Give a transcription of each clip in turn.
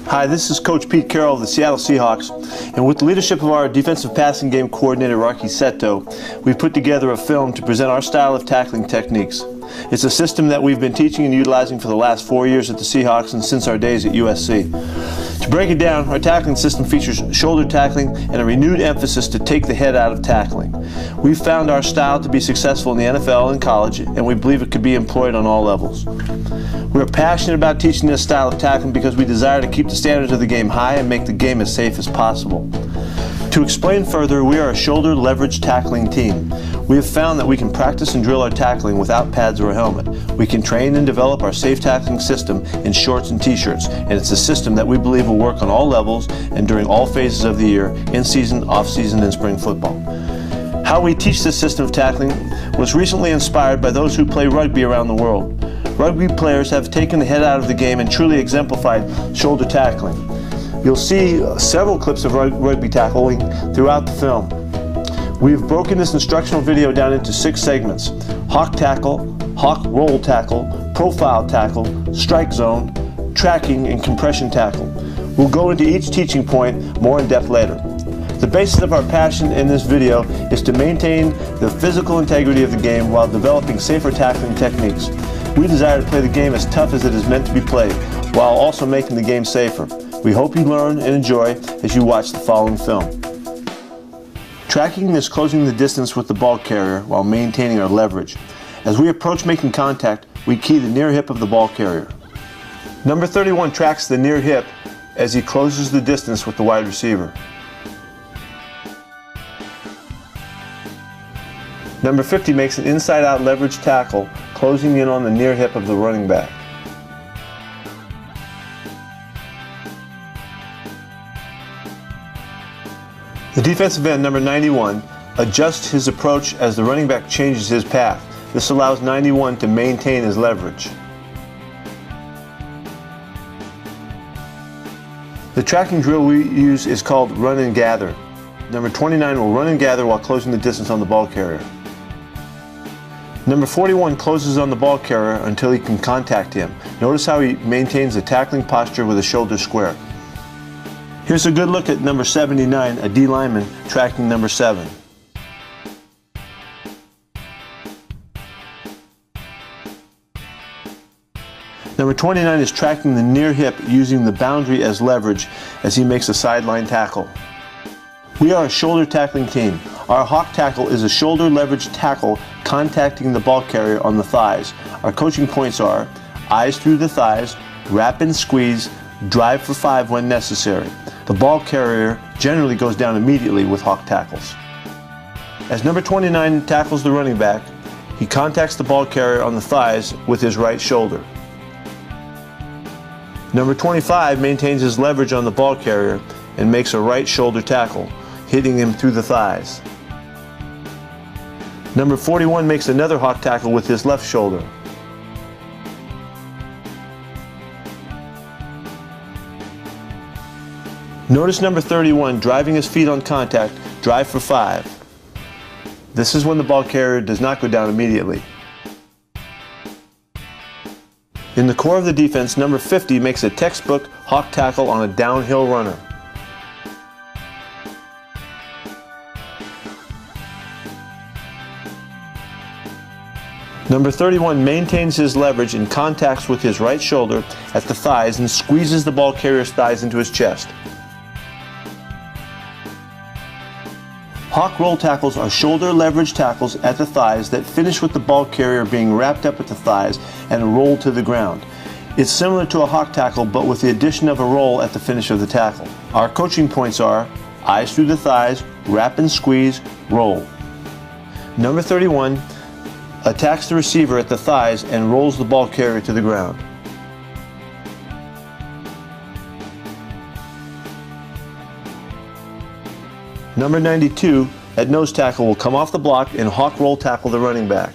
Hi, this is Coach Pete Carroll of the Seattle Seahawks, and with the leadership of our defensive passing game coordinator, Rocky Seto, we've put together a film to present our style of tackling techniques. It's a system that we've been teaching and utilizing for the last 4 years at the Seahawks and since our days at USC. To break it down, our tackling system features shoulder tackling and a renewed emphasis to take the head out of tackling. We've found our style to be successful in the NFL and college, and we believe it could be employed on all levels. We're passionate about teaching this style of tackling because we desire to keep the standards of the game high and make the game as safe as possible. To explain further, we are a shoulder leverage tackling team. We have found that we can practice and drill our tackling without pads or a helmet. We can train and develop our safe tackling system in shorts and t-shirts, and it's a system that we believe will work on all levels and during all phases of the year, in season, off season, and spring football. How we teach this system of tackling was recently inspired by those who play rugby around the world. Rugby players have taken the head out of the game and truly exemplified shoulder tackling. You'll see several clips of rugby tackling throughout the film. We've broken this instructional video down into 6 segments: hawk tackle, hawk roll tackle, profile tackle, strike zone, tracking, and compression tackle. We'll go into each teaching point more in depth later. The basis of our passion in this video is to maintain the physical integrity of the game while developing safer tackling techniques. We desire to play the game as tough as it is meant to be played, while also making the game safer. We hope you learn and enjoy as you watch the following film. Tracking is closing the distance with the ball carrier while maintaining our leverage. As we approach making contact, we key the near hip of the ball carrier. Number 31 tracks the near hip as he closes the distance with the wide receiver. Number 50 makes an inside-out leverage tackle, closing in on the near hip of the running back. The defensive end, number 91, adjusts his approach as the running back changes his path. This allows 91 to maintain his leverage. The tracking drill we use is called run and gather. Number 29 will run and gather while closing the distance on the ball carrier. Number 41 closes on the ball carrier until he can contact him. Notice how he maintains the tackling posture with a shoulder square. Here's a good look at number 79, a D lineman, tracking number 7. Number 29 is tracking the near hip using the boundary as leverage as he makes a sideline tackle. We are a shoulder tackling team. Our hawk tackle is a shoulder leverage tackle contacting the ball carrier on the thighs. Our coaching points are eyes through the thighs, wrap and squeeze, drive for 5 when necessary. The ball carrier generally goes down immediately with hawk tackles. As number 29 tackles the running back, he contacts the ball carrier on the thighs with his right shoulder. Number 25 maintains his leverage on the ball carrier and makes a right shoulder tackle, hitting him through the thighs. Number 41 makes another hawk tackle with his left shoulder. Notice number 31 driving his feet on contact, drive for 5. This is when the ball carrier does not go down immediately. In the core of the defense, number 50 makes a textbook hawk tackle on a downhill runner. Number 31 maintains his leverage and contacts with his right shoulder at the thighs and squeezes the ball carrier's thighs into his chest. Hawk roll tackles are shoulder leverage tackles at the thighs that finish with the ball carrier being wrapped up at the thighs and rolled to the ground. It's similar to a hawk tackle, but with the addition of a roll at the finish of the tackle. Our coaching points are eyes through the thighs, wrap and squeeze, roll. Number 31 attacks the receiver at the thighs and rolls the ball carrier to the ground. Number 92 at nose tackle will come off the block and hawk roll tackle the running back.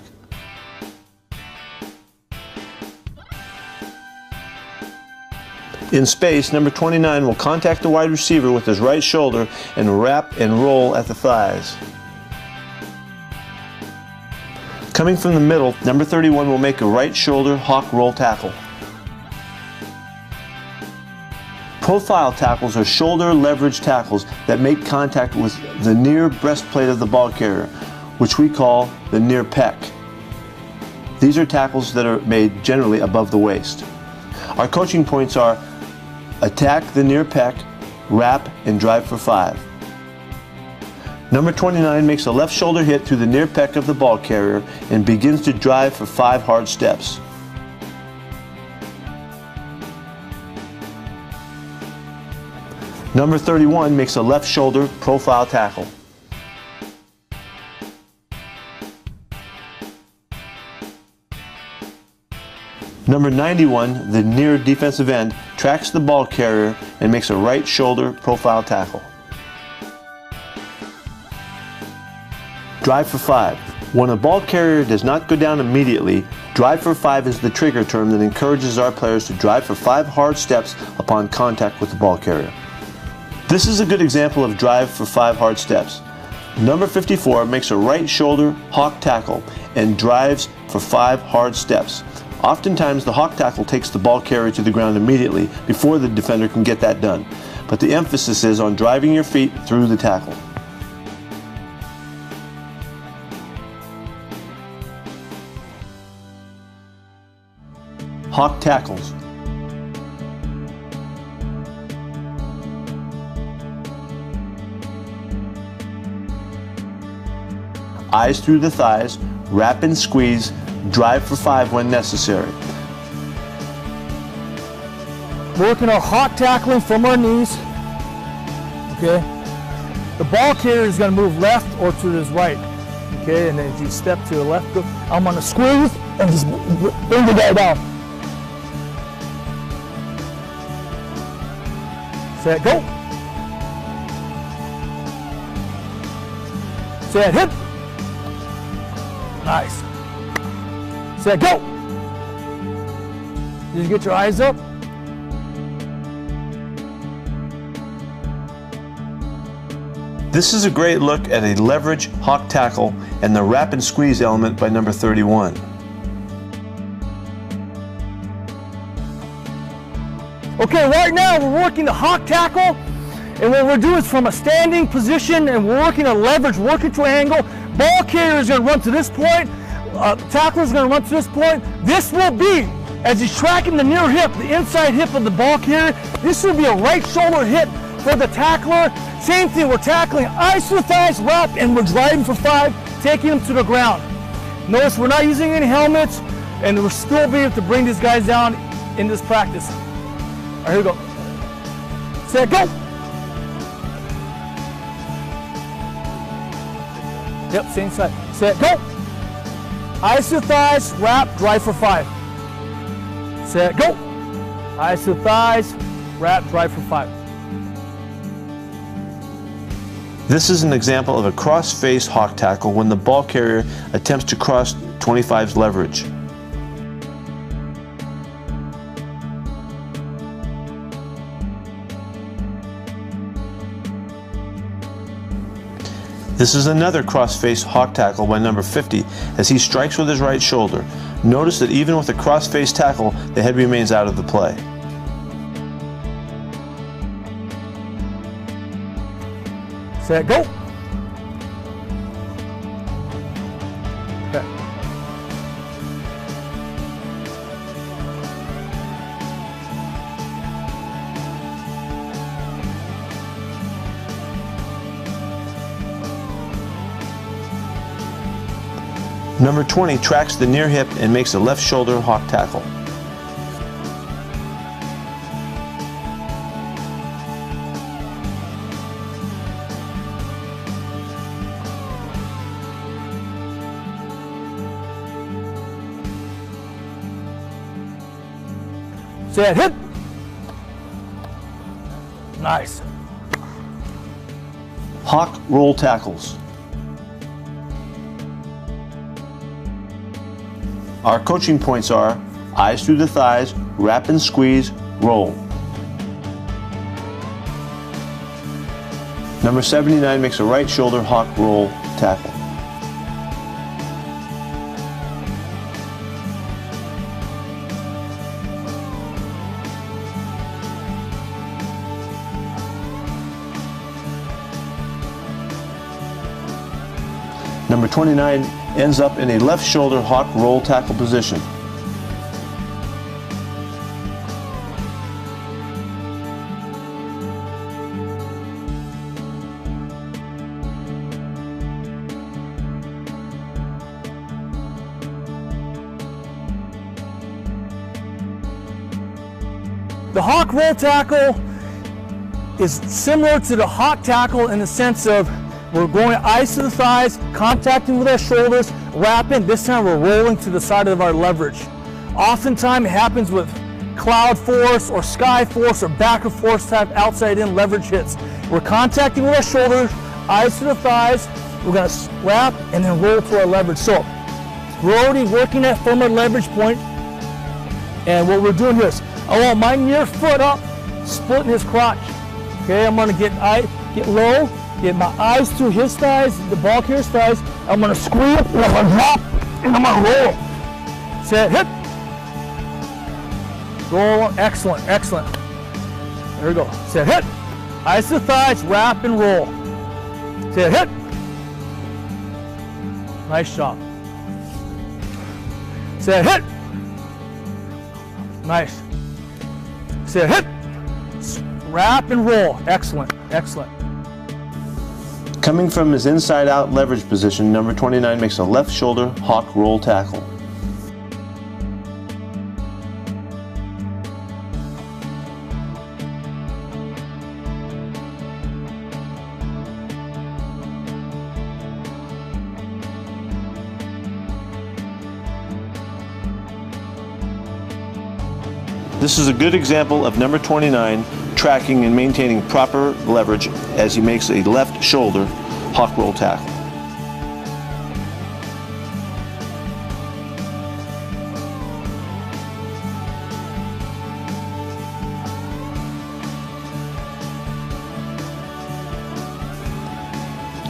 In space, number 29 will contact the wide receiver with his right shoulder and wrap and roll at the thighs. Coming from the middle, number 31 will make a right shoulder hawk roll tackle. Profile tackles are shoulder leverage tackles that make contact with the near breastplate of the ball carrier, which we call the near pec. These are tackles that are made generally above the waist. Our coaching points are attack the near pec, wrap, and drive for 5. Number 29 makes a left shoulder hit through the near pec of the ball carrier and begins to drive for 5 hard steps. Number 31 makes a left shoulder profile tackle. Number 91, the near defensive end, tracks the ball carrier and makes a right shoulder profile tackle. Drive for 5. When a ball carrier does not go down immediately, drive for 5 is the trigger term that encourages our players to drive for 5 hard steps upon contact with the ball carrier. This is a good example of drive for 5 hard steps. Number 54 makes a right shoulder hawk tackle and drives for 5 hard steps. Oftentimes the hawk tackle takes the ball carrier to the ground immediately before the defender can get that done, but the emphasis is on driving your feet through the tackle. Hawk tackles. Eyes through the thighs, wrap and squeeze, drive for 5 when necessary. Working our hawk tackling from our knees. Okay. The ball carrier is going to move left or to his right. Okay, and then if you step to the left, I'm going to squeeze and just bring the guy down. Set, go. Set, hit. Nice. Set, go. Just get your eyes up. This is a great look at a leverage hawk tackle and the wrap and squeeze element by number 31. Okay, right now we're working the hawk tackle, and what we're doing is from a standing position, and we're working a leverage, working triangle. Ball carrier is going to run to this point. Tackler is going to run to this point. This will be, as he's tracking the near hip, the inside hip of the ball carrier, this will be a right shoulder hit for the tackler. Same thing, we're tackling eyes to the thighs, wrap, and we're driving for 5, taking them to the ground. Notice we're not using any helmets, and we'll still be able to bring these guys down in this practice. All right, here we go. Set, go. Yep, same side. Set, go. Eyes to the thighs, wrap, drive for 5. Set, go. Eyes to the thighs, wrap, drive for 5. This is an example of a cross-face hawk tackle when the ball carrier attempts to cross 25's leverage. This is another cross-face hawk tackle by number 50 as he strikes with his right shoulder. Notice that even with a cross-face tackle, the head remains out of the play. Set, go. Okay. Number 20 tracks the near hip and makes a left shoulder hawk tackle. Set, hit. Nice. Hawk roll tackles. Our coaching points are eyes through the thighs, wrap and squeeze, roll. Number 79 makes a right shoulder hawk roll tackle. Number 29 ends up in a left shoulder hawk roll tackle position. The hawk roll tackle is similar to the hawk tackle in the sense of we're going eyes to the thighs, contacting with our shoulders, wrapping. This time we're rolling to the side of our leverage. Oftentimes it happens with cloud force or sky force or backer force type outside in leverage hits. We're contacting with our shoulders, eyes to the thighs. We're going to wrap and then roll to our leverage. So we're already working at from our leverage point. And what we're doing here is I want my near foot up, splitting his crotch. Okay, I'm going to get low, get my eyes to his thighs, the ball carrier's thighs. I'm going to squeeze, and I'm going to drop, and I'm going to roll. Set, hit. Roll, excellent, excellent. There we go. Set, hit. Eyes to the thighs, wrap and roll. Set, hit. Nice job. Set, hit. Nice. Set, hit. Wrap and roll. Excellent, excellent. Coming from his inside-out leverage position, number 29 makes a left shoulder hawk roll tackle. This is a good example of number 29 tracking and maintaining proper leverage as he makes a left shoulder hawk roll tackle.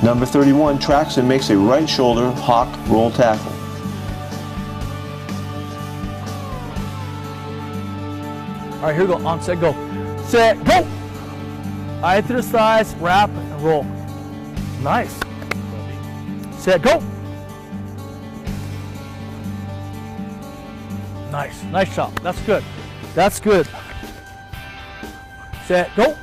Number 31 tracks and makes a right shoulder hawk roll tackle. All right, here we go. On, set, go. Set, go. Eye to the thighs, wrap and roll. Nice. Set, go. Nice, nice shot. That's good. That's good. Set, go.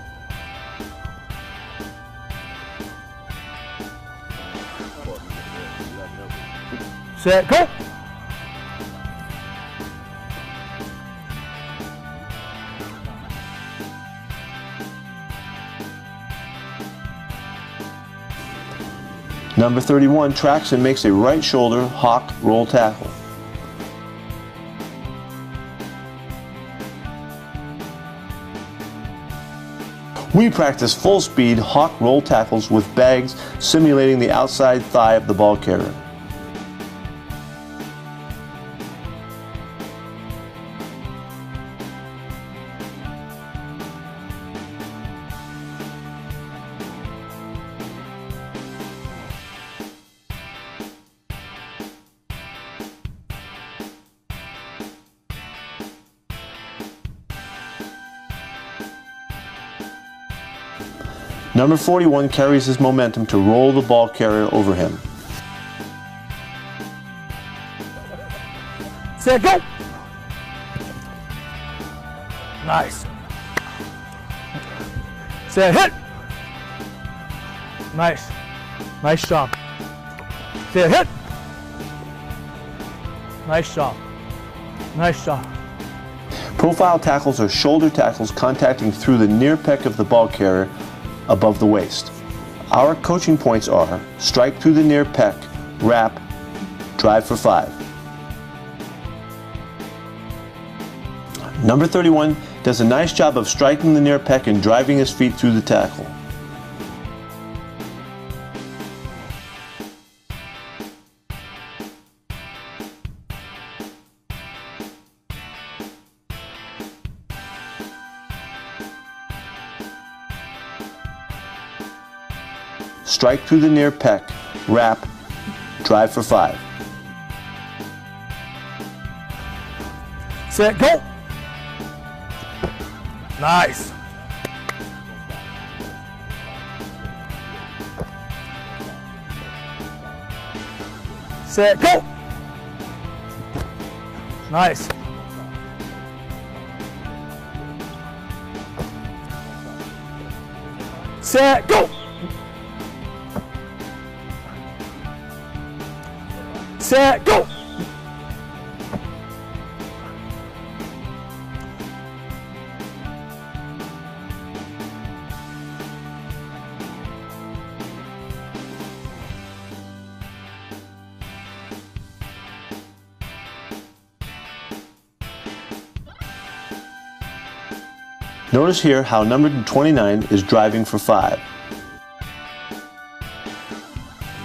Set, go. Number 31 tracks and makes a right shoulder hawk roll tackle. We practice full speed hawk roll tackles with bags simulating the outside thigh of the ball carrier. Number 41 carries his momentum to roll the ball carrier over him. Set, go. Nice. Set, hit. Nice. Nice job. Set, hit. Nice job. Nice job. Profile tackles are shoulder tackles contacting through the near pec of the ball carrier above the waist. Our coaching points are strike through the near pec, wrap, drive for 5. Number 31 does a nice job of striking the near pec and driving his feet through the tackle. Strike through the near pec, wrap, drive for 5. Set, go. Nice. set, go! Nice. Set, go! Set, go! Notice here how number 29 is driving for 5.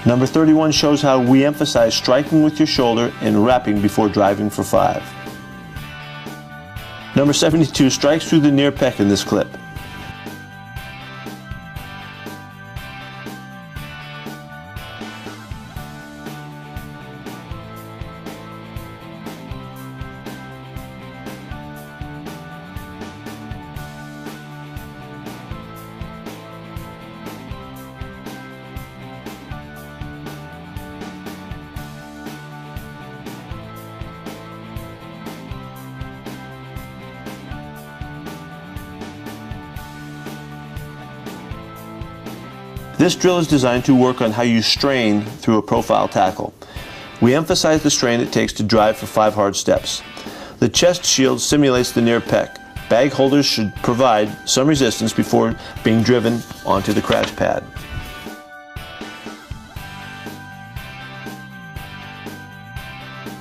Number 31 shows how we emphasize striking with your shoulder and wrapping before driving for 5. Number 72 strikes through the near pec in this clip. This drill is designed to work on how you strain through a profile tackle. We emphasize the strain it takes to drive for 5 hard steps. The chest shield simulates the near pec. Bag holders should provide some resistance before being driven onto the crash pad.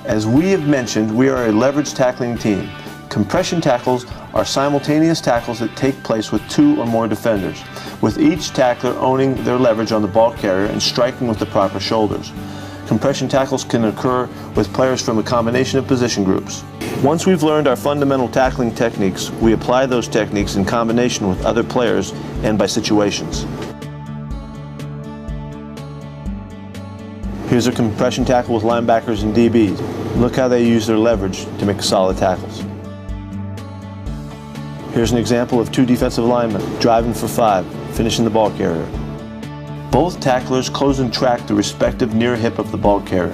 As we have mentioned, we are a leverage tackling team. Compression tackles are simultaneous tackles that take place with 2 or more defenders, with each tackler owning their leverage on the ball carrier and striking with the proper shoulders. Compression tackles can occur with players from a combination of position groups. Once we've learned our fundamental tackling techniques, we apply those techniques in combination with other players and by situations. Here's a compression tackle with linebackers and DBs. Look how they use their leverage to make solid tackles. Here's an example of 2 defensive linemen driving for 5, finishing the ball carrier. Both tacklers close and track the respective near hip of the ball carrier.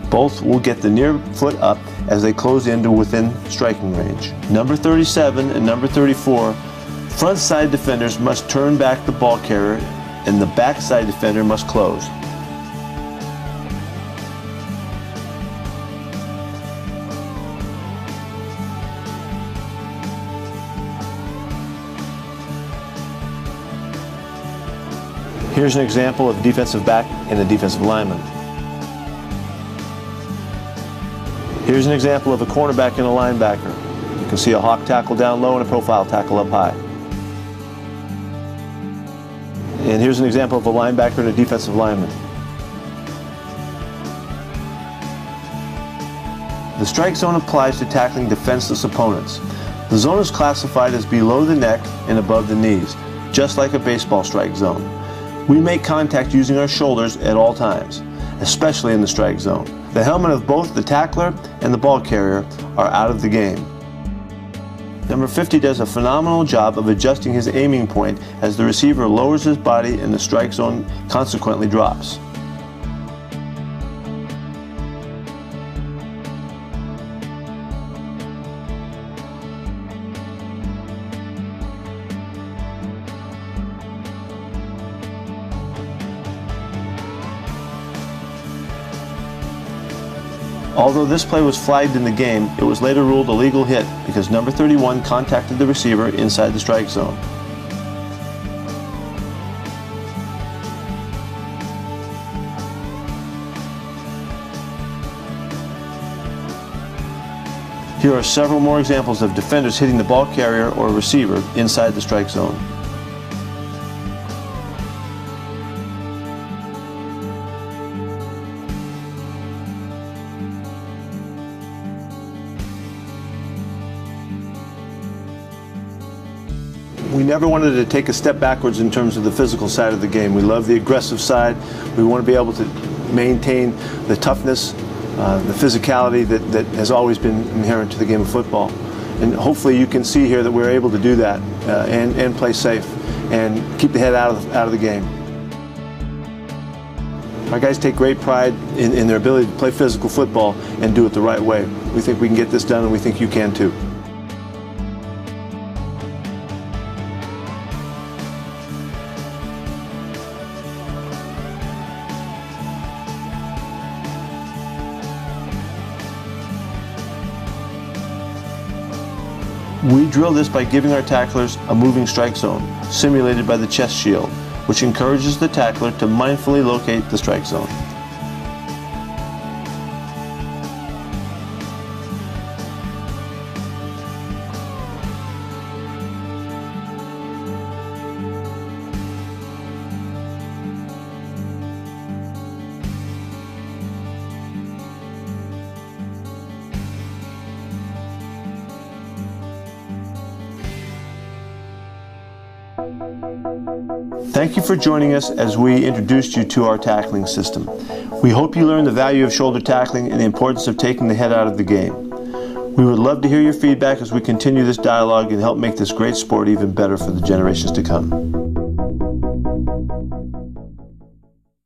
Both will get the near foot up as they close into within striking range. Number 37 and number 34, front side defenders must turn back the ball carrier and the back side defender must close. Here's an example of a defensive back and a defensive lineman. Here's an example of a cornerback and a linebacker. You can see a hawk tackle down low and a profile tackle up high. And here's an example of a linebacker and a defensive lineman. The strike zone applies to tackling defenseless opponents. The zone is classified as below the neck and above the knees, just like a baseball strike zone. We make contact using our shoulders at all times, especially in the strike zone. The helmet of both the tackler and the ball carrier are out of the game. Number 50 does a phenomenal job of adjusting his aiming point as the receiver lowers his body and the strike zone consequently drops. Although this play was flagged in the game, it was later ruled a legal hit because number 31 contacted the receiver inside the strike zone. Here are several more examples of defenders hitting the ball carrier or receiver inside the strike zone. We never wanted to take a step backwards in terms of the physical side of the game. We love the aggressive side. We want to be able to maintain the toughness, the physicality that has always been inherent to the game of football. And hopefully you can see here that we're able to do that and play safe and keep the head out of the game. Our guys take great pride in their ability to play physical football and do it the right way. We think we can get this done, and we think you can too. We drill this by giving our tacklers a moving strike zone, simulated by the chest shield, which encourages the tackler to mindfully locate the strike zone. Thank you for joining us as we introduced you to our tackling system. We hope you learned the value of shoulder tackling and the importance of taking the head out of the game. We would love to hear your feedback as we continue this dialogue and help make this great sport even better for the generations to come.